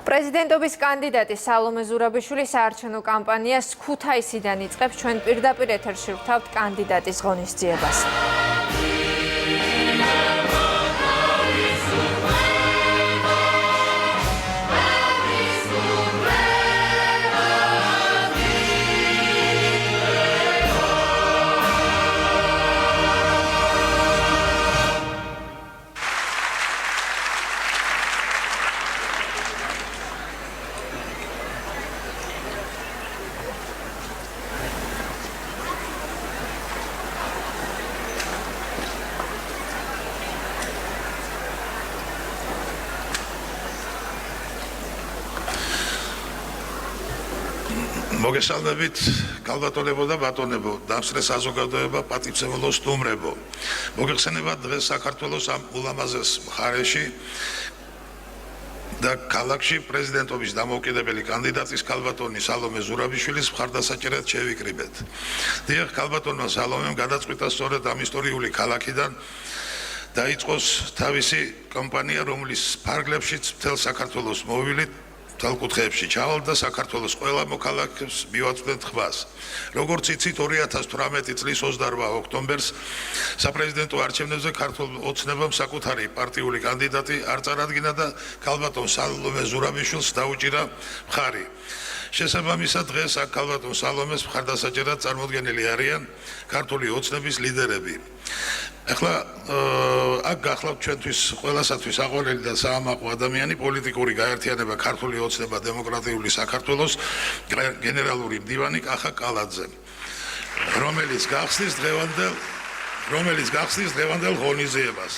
პრეზიდენტობის კანდიდატი სალომე ზურაბიშვილი საარჩევნო კამპანიას ქუთაისიდან იწყებს. ჩვენ პირდაპირ ეთერში ვთავთ კანდიდატის ღონისძიებას. მოგესალმებით, კალბატონებო და ბატონებო, დამსწრე საზოგადოება, პატივცემულო სტუმრებო. მოგეხსენება დღეს საქართველოს ამ ულამაზეს მხარეში და ქალაქში პრეზიდენტობის დამოუკიდებელი კანდიდატის კალბატონი სალომე ზურაბიშვილის მხარდასაჭერად შევიკრიბეთ. დიახ, კალბატონმა სალომემ გადაწყვიტა სწორედ ამ ისტორიული ქალაქიდან დაიწყოს თავისი კამპანია, რომლის ფარგლებშიც მთელ საქართველოს მოვივლით, მთელ კუთხეებში ჩავალდა საქართველოს ყველა მოქალაქეს მივაწვდეთ ხმას. როგორც იცით, 2018 წლის 28 ოქტომბერს საპრეზიდენტო არჩევნებზე ქართულ ოცნებამ საკუთარი პარტიული კანდიდატი არ წარადგინა და კალბატონ სალომე ზურაბიშვილს დაუჭირა მხარი. შესაბამისად, დღეს აქ კალბატონ სალომეს მხარდასაჭერად წარმოდგენილი არიან ქართული ოცნების ლიდერები. ახლა აქ გახლავთ ჩვენთვის ყველასათვის აყოლელი და საამაყო ადამიანი, პოლიტიკური გაერთიანება ქართული ოცნება დემოკრატიული საქართველოს გენერალური მდივანი კახა კალაძე, რომელიც გახსნის დღევანდელ ღონისძიებას.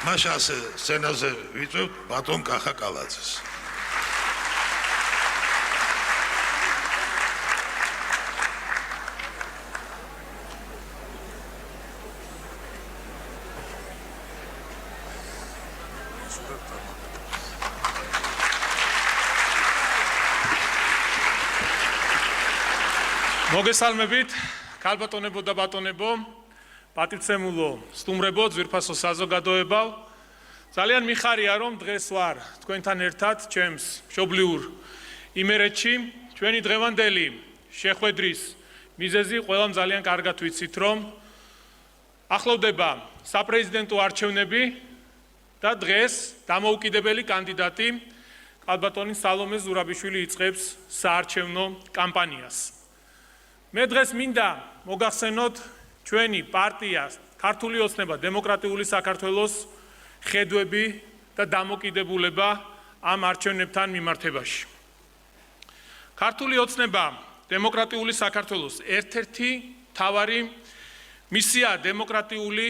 მაშ ასე სცენაზე ვიწევთ ბატონ კახა კალაძეს. მოგესალმებით, კალბატონებო და ბატონებო, პატივცემულო სტუმრებო, ძვირფასო საზოგადოებო. ძალიან მიხარია, რომ დღეს ვარ თქვენთან ერთად ჩემს მშობლიურ იმერეთში. ჩვენი დღევანდელი შეხვედრის მიზეზი ყველამ ძალიან კარგად ვიცით, რომ ახლოვდება საპრეზიდენტო არჩევნები და დღეს დამოუკიდებელი კანდიდატი კალბატონი სალომე ზურაბიშვილი იწყებს საარჩევნო კამპანიას. მე დღეს მინდა მოგახსენოთ ჩვენი პარტია ქართული ოცნება დემოკრატიული საქართველოს ხედვები და დამოკიდებულება ამ არჩევნებთან მიმართებაში. ქართული ოცნება დემოკრატიული საქართველოს ერთ-ერთი მთავარი მისია დემოკრატიული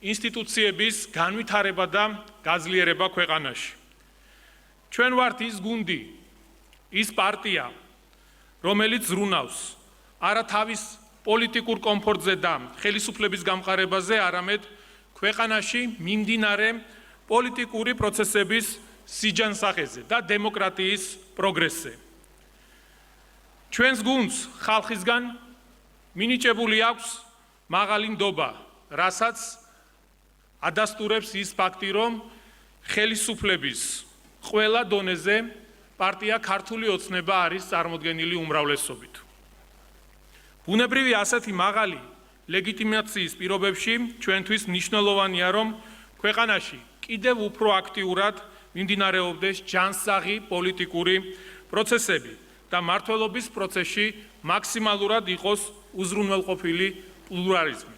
ინსტიტუციების განვითარება და გაძლიერება ქვეყანაში. ჩვენ ვართ ის გუნდი, ის პარტია, რომელიც ზრუნავს არა თავის პოლიტიკურ კომფორტზე და ხელისუფლების გამყარებაზე, არამედ ქვეყანაში მიმდინარე პოლიტიკური პროცესების სიჯანსაღეზე და დემოკრატიის პროგრესზე. ჩვენს გუნდს ხალხისგან მინიჭებული აქვს მაღალი ნდობა, რასაც ადასტურებს ის ფაქტი, რომ ხელისუფლების ყველა დონეზე პარტია ქართული ოცნება არის წარმოდგენილი უმრავლესობით. ბუნებრივი ასეთი მაღალი ლეგიტიმაციის პირობებში ჩვენთვის მნიშვნელოვანია, რომ ქვეყანაში კიდევ უფრო აქტიურად მიმდინარეობდეს ჯანსაღი პოლიტიკური პროცესები და მმართველობის პროცესში მაქსიმალურად იყოს უზრუნველყოფილი პლურალიზმი.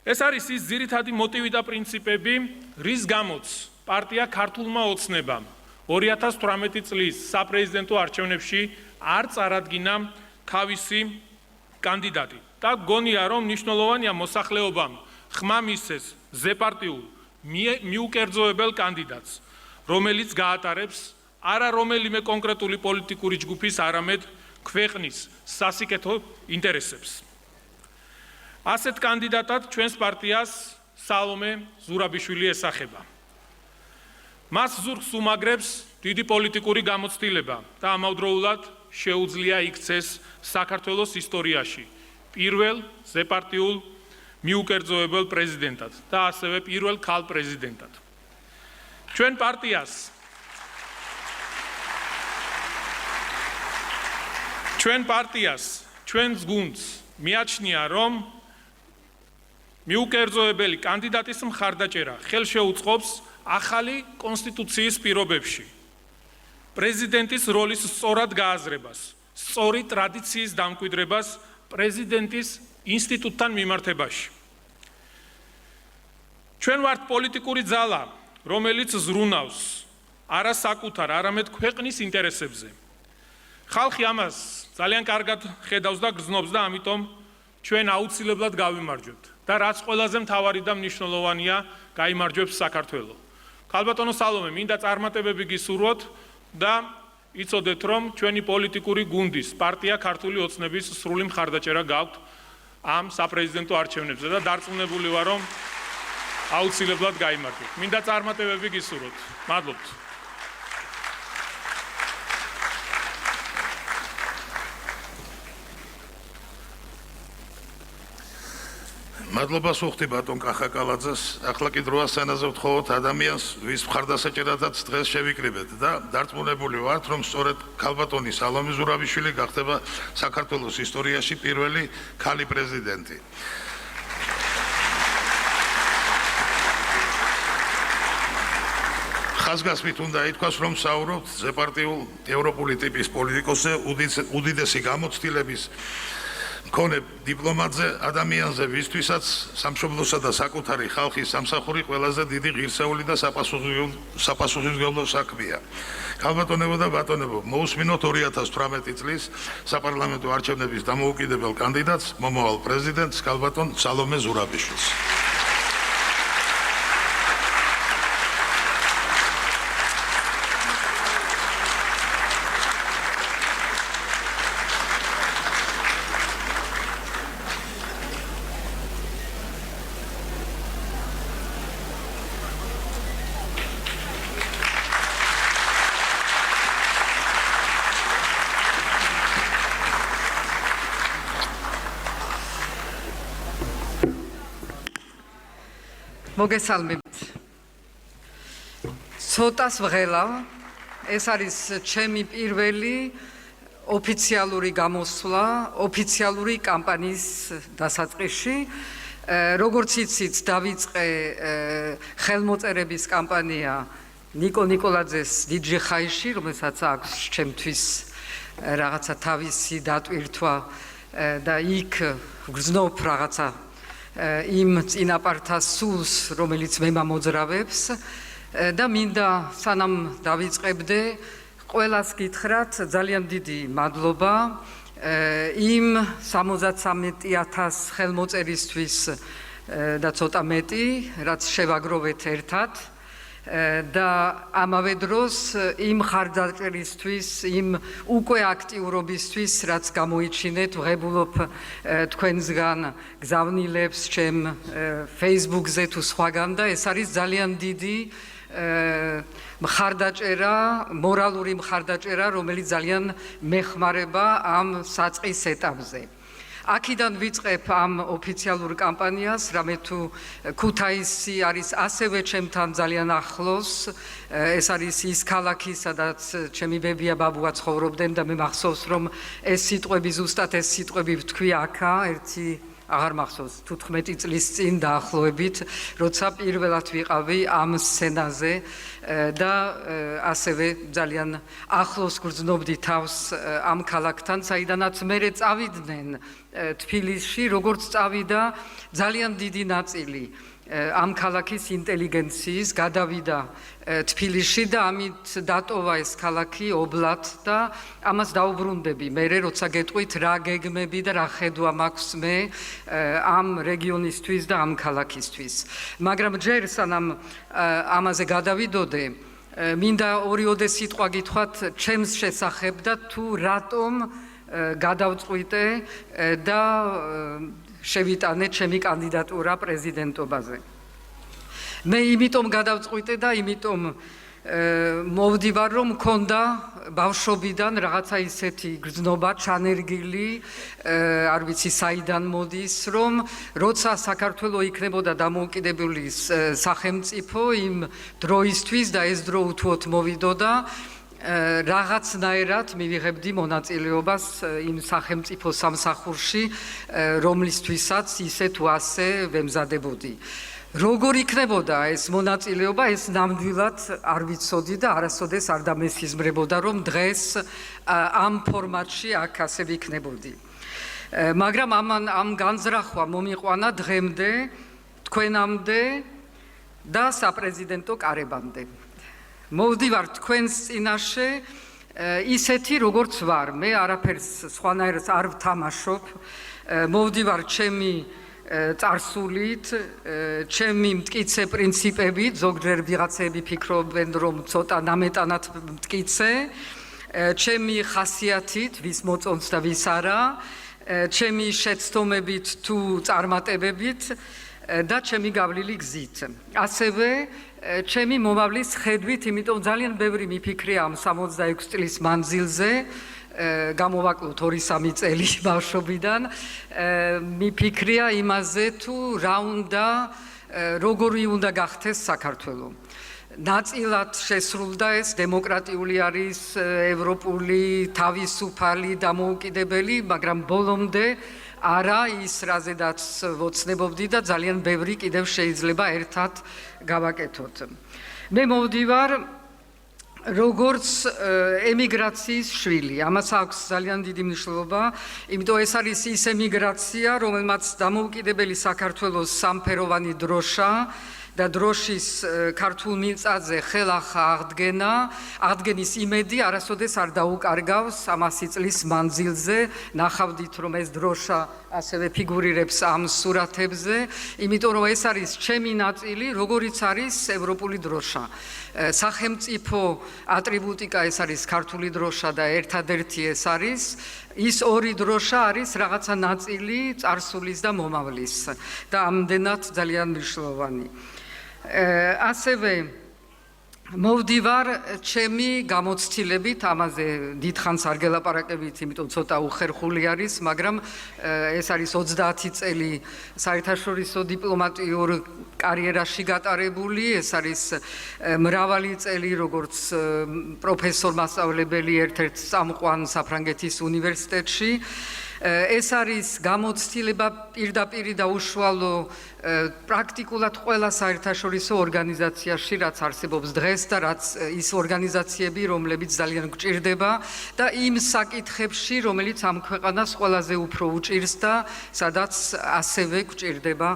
ეს არის ის ძირითადი მოტივი და პრინციპები, რის გამოც პარტია ქართულმა ოცნებამ 2018 წლის საპრეზიდენტო არჩევნებში არ წარადგინა თავისი კანდიდატი და გონია, რომ მნიშვნელოვანია მოსახლეობამ ხმა მისცეს ზეპარტიულ მიუკერძოებელ კანდიდატს, რომელიც გაატარებს არა რომელიმე კონკრეტული პოლიტიკური ჯგუფის, არამედ ქვეყნის სასიკეთო ინტერესებს. ასეთ კანდიდატად ჩვენს პარტიას სალომე ზურაბიშვილი ესახება. მას ზურგს უმაგრებს დიდი პოლიტიკური გამოცდილება და ამავდროულად შეუძლია იქცეს საქართველოს ისტორიაში პირველ ზეპარტიულ მიუკერძოებელ პრეზიდენტად და ასევე პირველ ქალ პრეზიდენტად. ჩვენ პარტიას ჩვენ პარტიას, ჩვენს გუნდს მიაჩნია, რომ მიუკერძოებელი კანდიდატის მხარდაჭერა ხელშეუწყობს ახალი კონსტიტუციის პირობებში პრეზიდენტის როლის სწორად გააზრებას, სწორი ტრადიციის დამკვიდრებას პრეზიდენტის ინსტიტუტთან მიმართებაში. ჩვენ ვართ პოლიტიკური ძალა, რომელიც ზრუნავს არა საკუთარ, არამედ ქვეყნის ინტერესებზე. ხალხი ამას ძალიან კარგად ხედავს და გრძნობს და ამიტომ ჩვენ აუცილებლად გავიმარჯვებთ. და რაც ყველაზე მთავარი და მნიშვნელოვანია, გაიმარჯვებს საქართველო. ქალბატონო სალომე, მინდა წარმატებები გისურვოთ და იცოდეთ, რომ ჩვენი პოლიტიკური გუნდის პარტია ქართული ოცნების სრული მხარდაჭერა გაქვთ ამ საპრეზიდენტო არჩევნებზე და დარწმუნებული ვარ, რომ აუცილებლად გაიმარჯვებთ. მინდა წარმატებები გისურვოთ. მადლობთ. მადლობას ვუხდი ბატონ კახაკალაძეს. ახლა კი დროა სცენაზე ვთხოვოთ ადამიანს, ვის მხარდასაჭერადაც დღეს შევიკრიბეთ და დარწმუნებული ვართ, რომ სწორედ ქალბატონი სალომე ზურაბიშვილი გახდება საქართველოს ისტორიაში პირველი ქალი პრეზიდენტი. ხაზგასმით უნდა ითქვას, რომ საუბრობთ ზეპარტიულ ევროპული ტიპის პოლიტიკოსზე, უდიდესი გამოცდილების მქონე დიპლომატზე, ადამიანზე, ვისთვისაც სამშობლოსა და საკუთარი ხალხის სამსახური ყველაზე დიდი ღირსეული და საპასუხისმგებლო საქმეა. ქალბატონებო და ბატონებო, მოусმინოთ 2018 წლის საპარლამენტო არჩევნების დამოუკიდებელ კანდიდატს, მომავალ პრეზიდენტს ქალბატონ სალომე ზურაბიშვილს. მოგესალმებით. ცოტას ვღელავ, ეს არის ჩემი პირველი ოფიციალური გამოსვლა, ოფიციალური კამპანიის დასაწყისში. როგორც იცით, დავიწყე ხელმოწერების კამპანია ნიკო ნიკოლაძეს დიჯი ხაიში, რომელსაც აქვს ჩემთვის რაღაცა თავისი დატვირთვა და იქ გრძნობ რაღაცა იმ წინაპართა სულს, რომელიც მე მომძრავებს და მინდა სანამ დავიწყებდე ყველას გითხრათ ძალიან დიდი მადლობა იმ 73,000 ხელმოწერისთვის და ცოტა მეტი, რაც შევაგროვეთ ერთად და ამავე დროს იმ ხარდაჭერისთვის, იმ უკვე აქტიურობისთვის, რაც გამოიჩინეთ, ვღებულობ თქვენსგან გზავნილებს ჩემ Facebook-ზე თუ სხვაგან და ეს არის ძალიან დიდი მხარდაჭერა, მორალური მხარდაჭერა, რომელიც ძალიან მეხმარება ამ საწყის ეტაპზე. აქედან ვიწყებ ამ ოფიციალურ კამპანიას, რამე თუ ქუთაისი არის ასევე ჩემთან ძალიან ახლოს, ეს არის ის ქალაქი, სადაც ჩემი ბებია ბაბუა ცხოვრობდნენ და მე მახსოვს, რომ ეს სიტყვები ზუსტად ეს სიტყვები ვთქვი აქა, ერთი აღარ მახსოვს 15 წლის წინ დაახლოებით, როცა პირველად ვიყავი ამ სცენაზე და ასევე ძალიან ახლოს გრძნობდი თავს ამ ქალაქთან, საიდანაც მერე წავიდნენ თბილისში, როგორც წავიდა ძალიან დიდი ნაწილი ამ ქალაქის ინტელიგენციის, გადავიდა თბილისში და ამით დატოვა ეს ქალაქი ობლად და ამას დაუბრუნდები. მერე როცა გეტყვით რა გეგმები და რა ხედვა მაქვს მე ამ რეგიონისთვის და ამ ქალაქისთვის. მაგრამ ჯერ სანამ ამაზე გადავიდოდე, მინდა ორიოდე სიტყვა გითხვათ ჩემს შესახებ და თუ რატომ გადავწყვიტე და შევიტანე ჩემი კანდიდატურა პრეზიდენტობაზე. მე იმიტომ გადავწყვიტე და იმიტომ მოვდივარ, რომ მქონდა ბავშვობიდან რაღაცა ისეთი გრძნობა, ჩანერგილი, არ ვიცი საიდან მოდის, რომ როცა საქართველო იქნებოდა დამოუკიდებელი სახელმწიფო იმ დროისთვის და ეს დრო უთუოდ მოვიდოდა, რაღაცნაირად მივიღებდი მონაწილეობას იმ სახელმწიფო სამსახურში, რომლისთვისაც ისე თუ ასე ვემზადებოდი. როგორ იქნებოდა ეს მონაწილეობა, ეს ნამდვილად არ ვიცოდი და არასოდეს არ დამესიზმრებოდა, რომ დღეს ამ ფორმატში აქ ასე ვიქნებოდი. მაგრამ ამ განზრახვა მომიყვანა დღემდე, თქვენამდე და საპრეზიდენტო კარებამდე. მოვდივარ თქვენს წინაშე ისეთი როგორც ვარ, მე არაფერს სხვანაირად არ ვთამაშობ, მოვდივარ ჩემი წარსულით, ჩემი მტკიცე პრინციპებით, ზოგჯერ ვიღაცები ფიქრობენ, რომ ცოტა ნამეტანად მტკიცე, ჩემი ხასიათით, ვის მოწონს და ვის არა, ჩემი შეცდომებით თუ წარმატებებით და ჩემი გავლილი გზით. ასევე ჩემი მომავლის ხედვით, იმიტომ ძალიან ბევრი მიფიქრია ამ 66 წლის მანძილზე, გამოვაკლოთ 2-3 წელი ბავშვობიდან, მიფიქრია იმაზე თუ რა უნდა, როგორი უნდა გახდეს საქართველო. ნაწილად შესრულდა ეს დემოკრატიული არის, ევროპული, თავისუფალი, დამოუკიდებელი, მაგრამ ბოლომდე არა ის, რაზედაც ვოცნებობდი და ძალიან ბევრი კიდევ შეიძლება ერთად გავაკეთოთ. მე მოვდივარ როგორც ემიგრაციის შვილი, ამას აქვს ძალიან დიდი მნიშვნელობა, იმიტომ ეს არის ის ემიგრაცია, რომელმაც დამოუკიდებელი საქართველოს სამფეროვანი დროშა და დროშის ქართულ მილწაზე ხელახლა აღდგენის იმედი არასოდეს არ დაუკარგავს 100 წლის მანძილზე. ნახავდით, რომ ეს დროშა ასევე ფიგურირებს ამ სურათებზე, იმიტომ რომ ეს არის ჩემი ნაწილი, როგორიც არის ევროპული დროშა. სახელმწიფო ატრიბუტიკა ეს არის ქართული დროშა და ერთადერთი ეს არის, ის ორი დროშა არის რაღაცა ნაწილი წარსულის და მომავლის და ამდენად ძალიან მნიშვნელოვანი. ასევე მოვდივარ ჩემი გამოცდილებით, ამაზე დიდხანს არ გელაპარაკებით, იმიტომ ცოტა უხერხული არის, მაგრამ ეს არის 30 წელი საერთაშორისო დიპლომატიურ კარიერაში გატარებული, ეს არის მრავალი წელი როგორც პროფესორ მასწავლებელი ერთ-ერთ წამყვან საფრანგეთის უნივერსიტეტში. ეს არის გამოცდილება პირდაპირ და უშუალო პრაქტიკულად ყველა საერთაშორისო ორგანიზაციაში, რაც არსებობს დღეს და რაც ის ორგანიზაციები, რომლებიც ძალიან გვჭირდება და იმ საკითხებში, რომელიც ამ ქვეყანას ყველაზე უფრო უჭირს და სადაც ასევე გვჭირდება,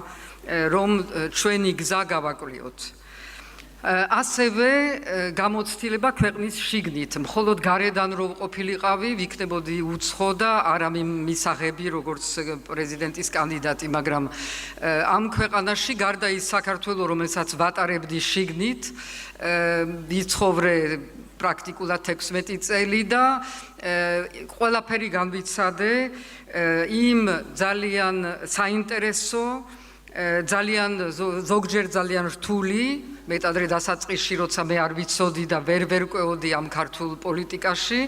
რომ ჩვენი გზა გავაკვლიოთ. ასევე გამოცდილება ქვეყნის შიგნით, მხოლოდ გარედან რო ყოფილიყავი, ვიქნებოდი უცხო და არა მისაღები, როგორც პრეზიდენტის კანდიდატი, მაგრამ ამ ქვეყანაში გარდა ის საქართველო, რომელსაც ვატარებდი შიგნით, ვიცხოვრე პრაქტიკულად 16 წელი და ყველაფერი განვიცადე იმ ძალიან საინტერესო, ზოგჯერ ძალიან რთული, მეტადრე დასაწყისში, როცა მე არ ვიცოდი და ვერ ყვეოდი ამ ქართულ პოლიტიკაში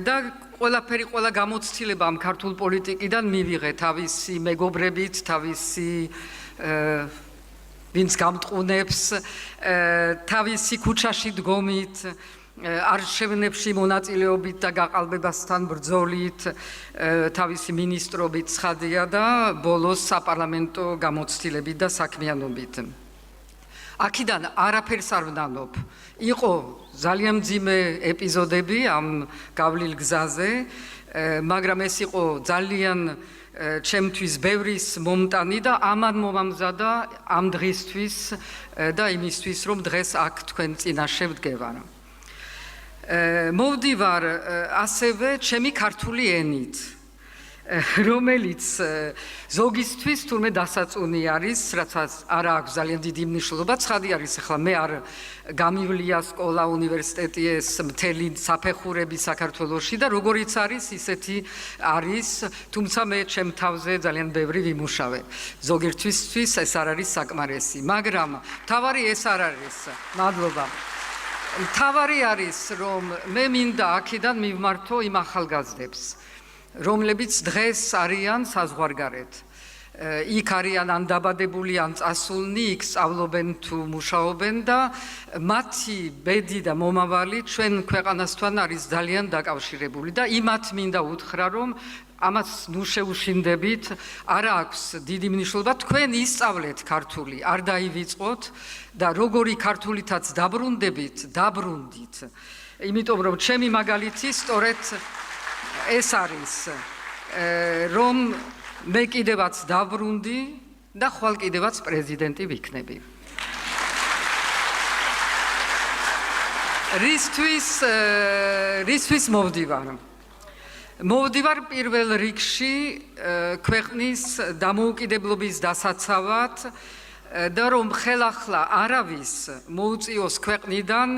და ყველა გამოცდილება ამ ქართულ პოლიტიკიდან მივიღე თავისი მეგობრებით, თავისი ვინც გამტყუნებს, თავისი ქუჩაში დგომით, არჩევნებში მონაწილეობით და გაყალბებასთან ბრძოლით, თავისი მინისტრობით ცხადია და ბოლოს საპარლამენტო გამოცდილებით და საქმიანობით. აქედან არაფერს არ ვნანობ. იყო ძალიან მძიმე ეპიზოდები ამ გავლილ გზაზე, მაგრამ ეს იყო ძალიან ჩემთვის ბევრის მომტანი და ამან მომამზადა ამ დღისთვის და იმისთვის, რომ დღეს აქ თქვენ წინაშე ვდგევარ. მოვდივარ ასევე ჩემი ქართული ენით, რომელიც ზოგისთვის თურმე დასაწუნი არის, რაც არ აქვს ძალიან დიდი მნიშვნელობა. ცხადი არის, ახლა მე არ გამივლია სკოლა, უნივერსიტეტი ეს მთელი საფეხურები საქართველოში და როგორიც არის, ისეთი არის, თუმცა მე ჩემ თავზე ძალიან ბევრი ვიმუშავე. ზოგერთისთვის ეს არ არის საკმარისი, მაგრამ თავარი ეს არ არის. მადლობა. თავარი არის, რომ მე მინდა აქედან მივმართო იმ ახალგაზრდებს, რომლებიც დღეს არიან საზღვარგარეთ. იქ არიან ან დაბადებული, ან წასულნი, იქ სწავლობენ თუ მუშაობენ და მათი ბედი და მომავალი ჩვენ ქვეყანასთან არის ძალიან დაკავშირებული და იმათ მინდა უთხრა, რომ ამას ნუ შეუშინდებით, არა აქვს დიდი მნიშვნელობა, თქვენ ისწავლეთ ქართული, არ დაივიწყოთ და როგორი ქართულითაც დაბრუნდებით, დაბრუნდით. იმიტომ რომ ჩემი მაგალითი სწორედ ეს არის, რომ მე კიდევაც დაბრუნდი და ხვალ კიდევაც პრეზიდენტი ვიქნები. რისთვის მოვდივარ? მოვდივარ პირველ რიგში ქვეყნის დამოუკიდებლობის დასაცავად და რომ ხელახლა არავის მოუწიოს ქვეყნიდან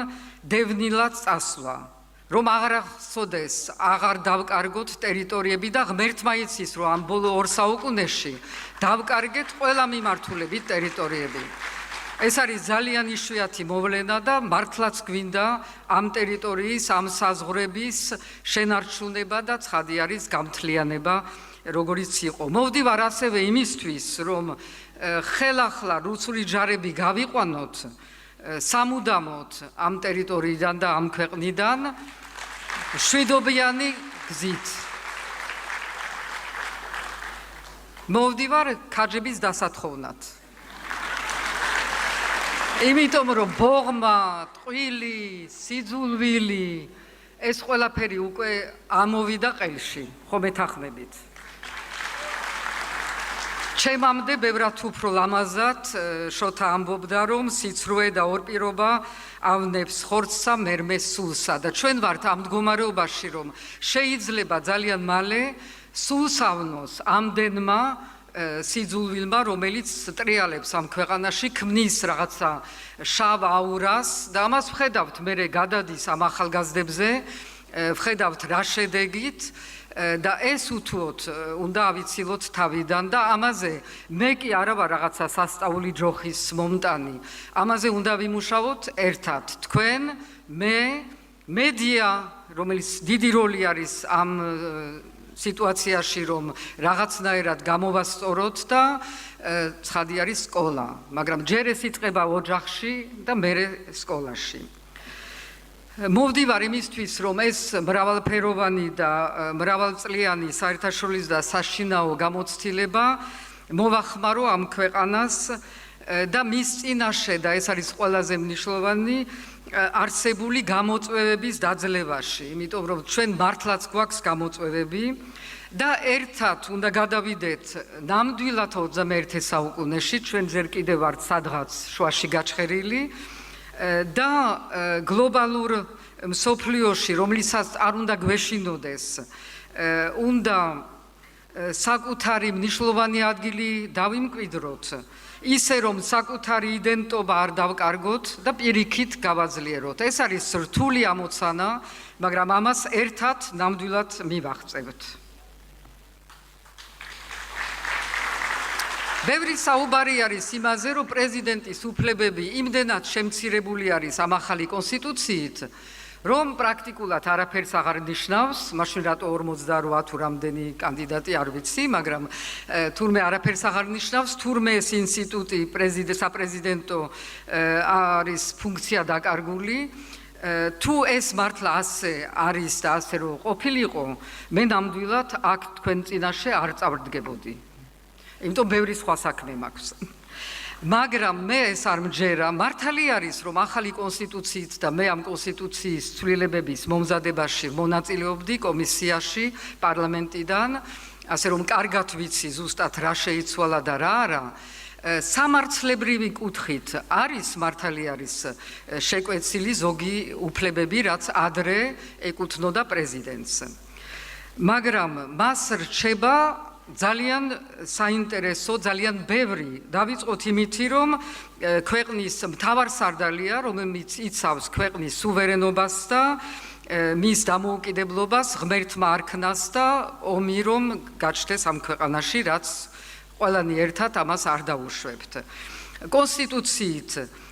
დევნილად წასვლა. რომ აღარახსოდეს, აღარ დავკარგოთ ტერიტორიები და ღმერთმა იცის, რომ ამ ბოლო 2 საუკუნეში დავკარგეთ ყველა მიმართულებით ტერიტორიები. ეს არის ძალიან იშვიათი მოვლენა და მართლაც გვინდა ამ ტერიტორიის, ამ საზღვრების შენარჩუნება და ცხადი არის გამთლიანება, როგორიც იყო. მოვდივარ ასევე იმისთვის, რომ ხელახლა რუსული ჯარები გავიყვანოთ სამუდამოდ ამ ტერიტორიიდან და ამ ქვეყნიდან შვიდობიანი გზით. მოვდივარ ქაჯების დასათხოვნად. იმიტომ რომ ბოღმა, ტყვილი, სიძულვილი ეს ყველაფერი უკვე ამოვიდა ყელში, ხომ ეთანხმებით? ჩემამდე ბევრად უფრო ლამაზად შოთა ამბობდა, რომ სიცრუე და ორპირობა ავნებს ხორცსა მერმეს სულსა და ჩვენ ვართ ამ მდგომარეობაში, რომ შეიძლება ძალიან მალე სულს ავნოს ამდენმა სიძულვილმა, რომელიც ტრიალებს ამ ქვეყანაში, ქმნის რაღაცა შავ აურას და ამას ვხედავთ მერე გადადის ამ ახალგაზრდებზე, ვხედავთ რა შედეგით და ეს უთუოდ უნდა ავიცილოთ თავიდან და ამაზე მე კი არა ვარ რაღაცა სასწაული ჯოხის მომტანი. ამაზე უნდა ვიმუშაოთ ერთად. თქვენ, მე, მედია, რომელიც დიდი როლი არის ამ სიტუაციაში, რომ რაღაცნაირად გამოვასწოროთ და ცხადი არის სკოლა, მაგრამ ჯერ ეს იწყება ოჯახში და მერე სკოლაში. მოვდივარ იმისთვის, რომ ეს მრავალფეროვანი და მრავალწლიანი საერთაშორისო და საშინაო გამოცდილება მოვახმარო ამ ქვეყანას და მის წინაშე და ეს არის ყველაზე მნიშვნელოვანი არსებული გამოწვევების დაძლევაში, იმიტომ რომ ჩვენ მართლაც გვაქვს გამოწვევები და ერთად უნდა გადავიდეთ ნამდვილად 21 საუკუნეში, ჩვენ ჯერ კიდევ ვართ სადღაც შუაში გაჩხერილი და გლობალურ მსოფლიოში, რომლითაც არ უნდა გვეშინოდეს, უნდა საკუთარი მნიშვნელოვანი ადგილი დავიმკვიდროთ, ისე რომ საკუთარი იდენტობა არ დავკარგოთ და პირიქით გავაძლიეროთ. ეს არის რთული ამოცანა, მაგრამ ამას ერთად ნამდვილად მივაღწევთ. ბევრი საუბარი არის იმაზე, რომ პრეზიდენტის უფლებები იმდენად შემცირებული არის ამ ახალი კონსტიტუციით, რომ პრაქტიკულად არაფერს აღარ ნიშნავს, მაშინ რატო 48 თუ რამდენი კანდიდატი არ ვიცი, მაგრამ თურმე არაფერს აღარ ნიშნავს, თურმე ეს ინსტიტუტი საპრეზიდენტო არის ფუნქცია დაკარგული, თუ ეს მართლა ასე არის და ასე რომ ყოფილიყო, მე ნამდვილად აქ თქვენ წინაშე არ წავდგებოდი. იმიტომ ბევრი სხვა საქმე მაქვს. მაგრამ მე ეს არ მჯერა, მართალი არის, რომ ახალი კონსტიტუციით და მე ამ კონსტიტუციის ცვლილებების მომზადებაში მონაწილეობდი კომისიაში პარლამენტიდან, ასე რომ კარგად ვიცი ზუსტად რა შეიცვალა და რა არა. სამართლებრივი კუთხით არის მართალი არის შეკვეცილი ზოგი უფლებები, რაც ადრე ეკუთვნოდა პრეზიდენტს. მაგრამ მას რჩება ძალიან საინტერესო, ძალიან ბევრი. დავიწყოთ იმითი, რომ ქვეყნის მთავარსარდალია, რომელიც იცავს ქვეყნის სუვერენობას და მის დამოუკიდებლობას, ღმერთმა არქმას და ომი რომ გაჩნდეს ამ ქვეყანაში, რაც ყველანი ერთად ამას არ დაუშვებთ. კონსტიტუციით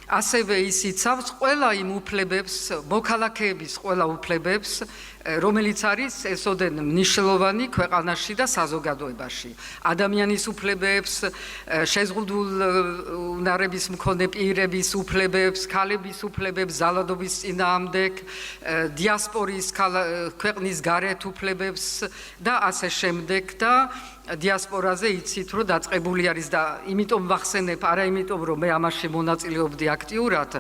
ასევე ის იცავს ყველა იმ უფლებებს, მოქალაქეების ყველა უფლებებს, რომელიც არის ესოდენ მნიშვნელოვანი ქვეყანაში და საზოგადოებაში. ადამიანის უფლებებს, შეზღუდულ უნარების მქონე პირების უფლებებს, ქალების უფლებებს, ზალადობის წინააღმდეგ, დიასპორის ქვეყნის გარეთ უფლებებს და ასე შემდეგ და დიასპორაზე იცით, რომ დაწყებული არის და იმიტომ ვახსენებ, არა იმიტომ, რომ მე ამაში მონაწილეობდი აქტიურად,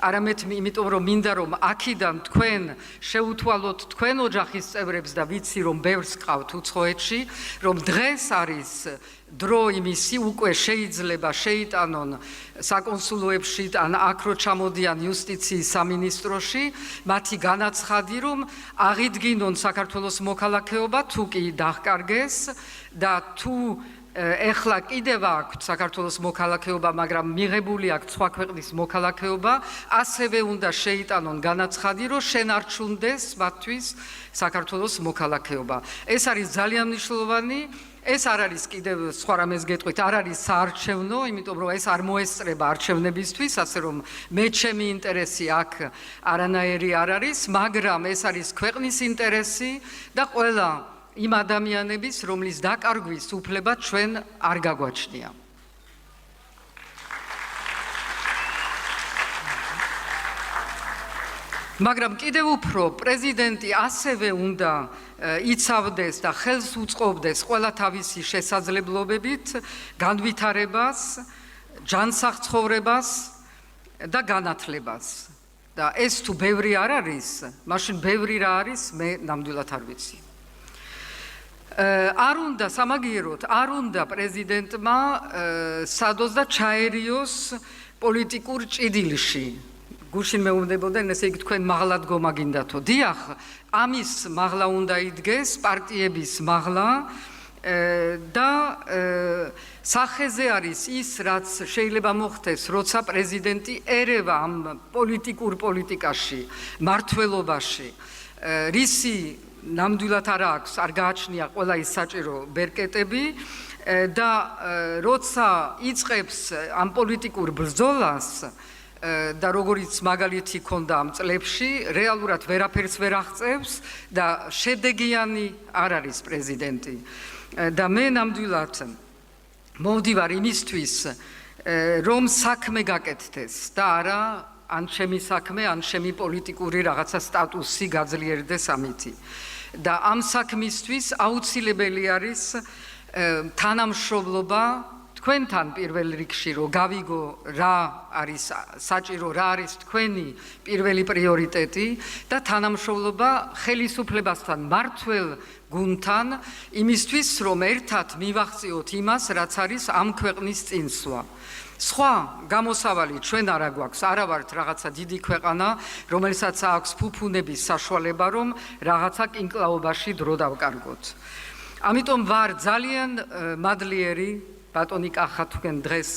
არამედ იმიტომ, რომ მინდა რომ აქედან თქვენ შეუთვალოთ თქვენ ოჯახის წევრებს და ვიცი, რომ ბევრს ყავთ უცხოეთში, რომ დღეს არის დრო იმისი უკვე შეიძლება შეიტანონ საკონსულოებში ან აქ რო ჩამოდიან იუსტიციის სამინისტროში მათი განაცხადი რომ აღიდგინონ საქართველოს მოქალაქეობა თუ კი დაჰკარგეს და თუ ეხლა კიდევ აქვს საქართველოს მოქალაქეობა, მაგრამ მიღებული აქვს სხვა ქვეყნის მოქალაქეობა, ასევე უნდა შეიტანონ განაცხადი, რომ შენარჩუნდეს მათთვის საქართველოს მოქალაქეობა. ეს არის ძალიან მნიშვნელოვანი. ეს არ არის კიდევ სხვა რამეს გეტყვით, არ არის საარჩევნო, იმიტომ რომ ეს არ მოესწრება არჩევნებისთვის, ასე რომ მე ჩემი ინტერესი აქ არანაირი არ არის, მაგრამ ეს არის ქვეყნის ინტერესი და ყველა იმ ადამიანების, რომლის დაკარგვის უფლება ჩვენ არ გაგვაჩნია. მაგრამ კიდევ უფრო პრეზიდენტი ასევე უნდა იცავდეს და ხელს უწყობდეს ყველა თავისი შესაძლებლობებით განვითარებას, ჯანსაღ ცხოვრებას და განათლებას. და ეს თუ ბევრი არ არის, მაშინ ბევრი რა არის, მე ნამდვილად არ ვიცი. არ უნდა სამაგიეროდ, არ უნდა პრეზიდენტმა სადოს და ჩაერიოს პოლიტიკურ ჭიდილში. გუშინ მეუბნებოდნენ, ესე იგი თქვენ მაღლა დგომა გინდათო. დიახ, ამის მაღლა უნდა იდგეს პარტიების მაღლა და სახეზე არის ის, რაც შეიძლება მოხდეს, როცა პრეზიდენტი ერევა ამ პოლიტიკურ პოლიტიკაში, მართველობაში, რისი ნამდვილად არ აქვს, არ გააჩნია ყველა ის საჭირო ბერკეტები და როცა იწყებს ამ პოლიტიკურ ბრძოლას და როგორც მაგალითი ქონდა ამ წლებში, რეალურად ვერაფერს ვერ აღწევს და შედეგიანი არ არის პრეზიდენტი. და მე ნამდვილად მოვდივარ იმისთვის, რომ საქმე გაკეთდეს და არა ან ჩემი საქმე, ან ჩემი პოლიტიკური რაღაცა სტატუსი გაძლიერდეს ამითი. და ამ საქმისთვის აუცილებელი არის თანამშრომლობა თქვენთან პირველ რიგში, რომ გავიგო რა არის საჭირო, რა არის თქვენი პირველი პრიორიტეტი და თანამშრომლობა ხელისუფლებასთან, მმართველ გუნდთან, იმისთვის, რომ ერთად მივახციოთ იმას, რაც არის ამ ქვეყნის წინსვლა. სხვა გამოსავალი ჩვენ არა გვაქვს, არა ვართ რაღაცა დიდი ქვეყანა, რომელსაც აქვს ფუფუნების საშუალება, რომ რაღაცა კინკლაობაში დრო დავკარგოთ. ამიტომ ვარ ძალიან მადლიერი ბატონი კახა თქვენ დღეს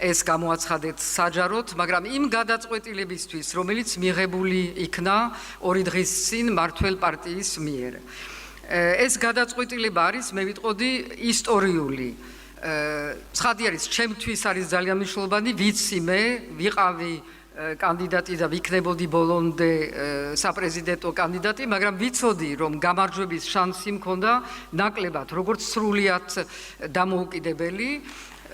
ეს გამოაცხადეთ საჯაროდ, მაგრამ იმ გადაწყვეტილებისთვის, რომელიც მიღებული იქნა 2 დღის წინ მმართველ პარტიის მიერ. ეს გადაწყვეტილება არის, მე ვიტყოდი, ისტორიული. ცხადი არის, ჩემთვის არის ძალიან მნიშვნელოვანი, ვიცი მე ვიყავი კანდიდატი და ვიქნებოდი ბოლომდე საპრეზიდენტო კანდიდატი, მაგრამ ვიცოდი, რომ გამარჯვების შანსი მქონდა ნაკლებად, როგორც სრულიად დამოუკიდებელი,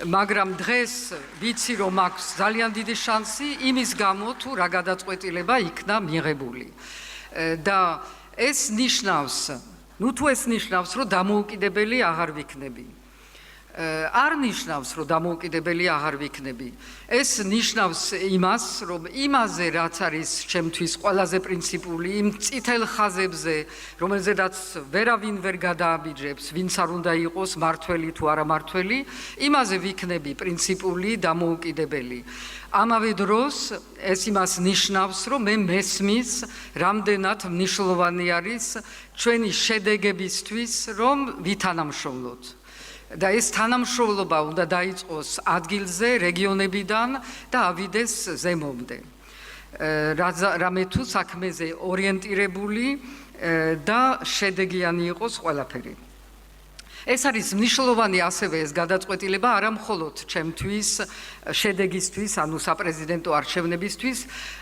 მაგრამ დღეს ვიცი, რომ აქვს ძალიან დიდი შანსი იმის გამო, თუ რა გადაწყვეტილება იქნა მიღებული. და ეს ნიშნავს, თუ ეს ნიშნავს, რომ დამოუკიდებელი აღარ ვიქნები. არ ნიშნავს, რომ დამოუკიდებელი აღარ ვიქნები. ეს ნიშნავს იმას, რომ იმაზე, რაც არის ჩემთვის ყველაზე პრინციპული, იმ წითელ ხაზებზე, რომელზედაც ვერავინ ვერ გადააბიჯებს, ვინც არ უნდა იყოს მართველი თუ არა მართველი, იმაზე ვიქნები პრინციპული, დამოუკიდებელი. ამავე დროს ეს იმას ნიშნავს, რომ მე მესმის, რამდენად მნიშვნელოვანი არის ჩვენი შედეგებისთვის, რომ ვითანამშრომლოთ. და ეს თანამშრომლობა უნდა დაიწყოს ადგილზე, რეგიონებიდან და ავიდეს ზემომდე. რამე თუ საქმეზე ორიენტირებული და შედეგიანი იყოს ყველაფერი. ეს არის მნიშვნელოვანი ასევე ეს გადაწყვეტილება არა მხოლოდ ჩემთვის, შედეგისთვის, ანუ საპრეზიდენტო არჩევნებისთვის,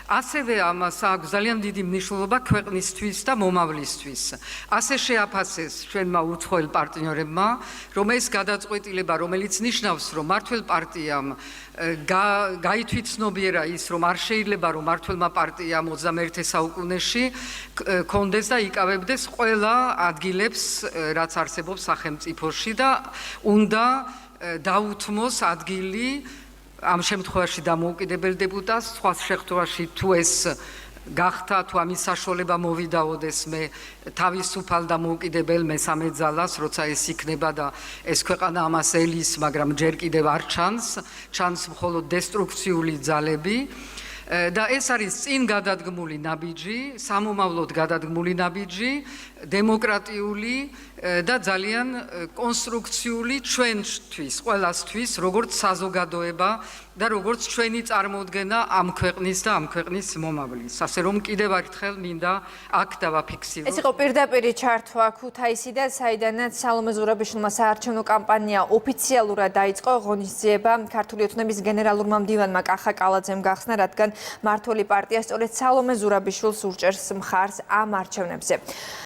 ასევე ამას აქვს ძალიან დიდი მნიშვნელობა ქვეყნისთვის და მომავლისთვის. ასე შეაფასეს ჩვენმა უცხოელ პარტნიორებმა, რომ ეს გადაწყვეტილება, რომელიც ნიშნავს, რომ მართველ პარტიამ გაითვითცნობიერა ის, რომ არ შეიძლება რომ მართველმა პარტიამ 21 საუკუნეში კონდეს და იკავებდეს ყველა ადგილებს, რაც არსებობს სახელმწიფოში და უნდა დაუთმოს ადგილი ამ შემთხვევაში დამოუკიდებელ დეპუტატს, სხვა შემთხვევაში თუ ეს გახდა თუ ამის საშუალება მოვიდაოდეს მე თავისუფალ დამოუკიდებელ მესამე ძალას, როცა ეს იქნება და ეს ქვეყანა ამას ელის, მაგრამ ჯერ კიდევ არ ჩანს მხოლოდ დესტრუქციული ძალები. და ეს არის წინ გადადგმული ნაბიჯი, სამომავლოდ გადადგმული ნაბიჯი, დემოკრატიული და ძალიან კონსტრუქციული ჩვენთვის, ყველასთვის, როგორც საზოგადოება და როგორც ჩვენი წარმოდგენა ამ ქვეყნის და ამ ქვეყნის მომავლის. ასე რომ კიდევ ერთხელ მინდა აქ დავაფიქსიროთ. ეს იყო პირდაპირი ჩართვა ქუთაისიდან, საიდანაც სალომე ზურაბიშვილმა საარჩევნო კამპანია ოფიციალურად დაიწყო. ღონისძიება ქართული ოცნების გენერალურმა მდივანმა კახა კალაძემ გახსნა, რადგან მმართველი პარტია სწორედ სალომე ზურაბიშვილს ურჭერს მხარს ამ არჩევნებზე.